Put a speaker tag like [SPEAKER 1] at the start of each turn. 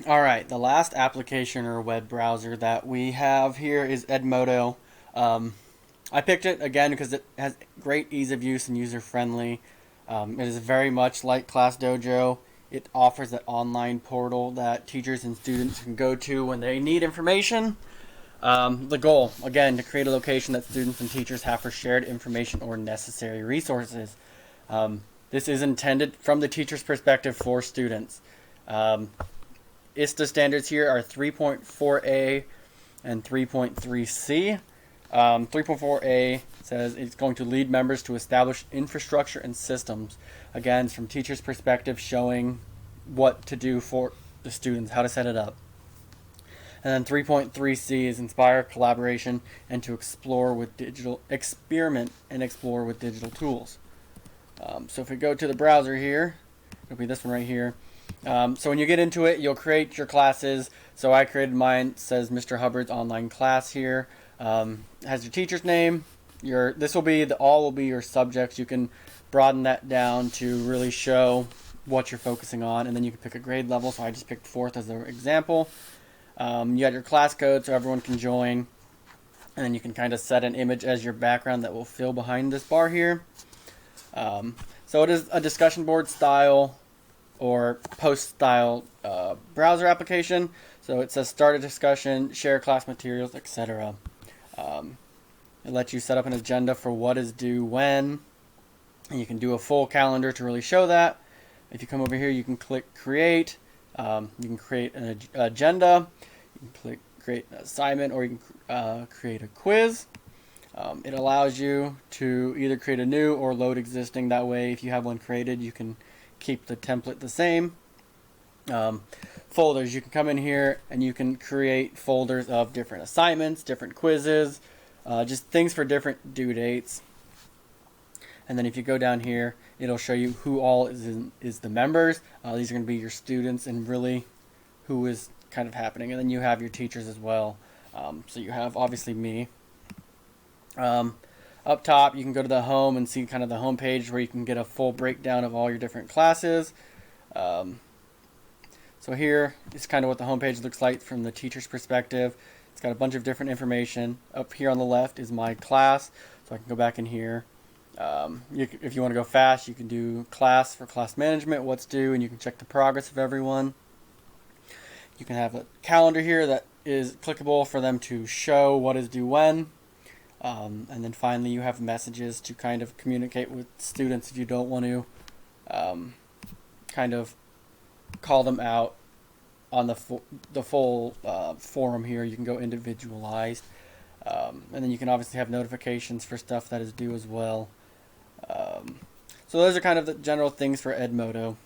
[SPEAKER 1] Alright, the last application or web browser that we have here is Edmodo. I picked it again because it has great ease of use and user friendly. It is very much like ClassDojo. It offers an online portal that teachers and students can go to when they need information. The goal, again, to create a location that students and teachers have for shared information or necessary resources. This is intended from the teacher's perspective for students. ISTA standards here are 3.4a and 3.3c. 3.4a says it's going to lead members to establish infrastructure and systems. Again, it's from teacher's perspective, showing what to do for the students, how to set it up. And then 3.3c is inspire collaboration and to experiment and explore with digital tools. So if we go to the browser here, it'll be this one right here. So when you get into it, you'll create your classes. So I created mine. It says Mr. Hubbard's online class here. Has your teacher's name. This will be all will be your subjects. You can broaden that down to really show what you're focusing on, and then you can pick a grade level. So I just picked 4th as an example. You got your class code so everyone can join, and then you can kind of set an image as your background that will fill behind this bar here. So it is a discussion board style or post style browser application. So it says start a discussion, share class materials, etc. It lets you set up an agenda for what is due when, and you can do a full calendar to really show that. If you come over here, you can click create. You can create an agenda. You can click create an assignment, or you can create a quiz. It allows you to either create a new or load existing. That way, if you have one created, you can keep the template the same. Folders, you can come in here and you can create folders of different assignments, different quizzes, just things for different due dates. And then if you go down here, it'll show you who all is the members. These are going to be your students and really who is kind of happening. And then you have your teachers as well. So you have obviously me. Up top, you can go to the home and see kind of the home page where you can get a full breakdown of all your different classes. So here is kind of what the home page looks like from the teacher's perspective. It's got a bunch of different information. Up here on the left is my class, so I can go back in here. If you want to go fast, you can do class for class management, what's due, and you can check the progress of everyone. You can have a calendar here that is clickable for them to show what is due when. And then finally you have messages to kind of communicate with students if you don't want to kind of call them out on the full forum here. You can go individualized. And then you can obviously have notifications for stuff that is due as well. So those are kind of the general things for Edmodo.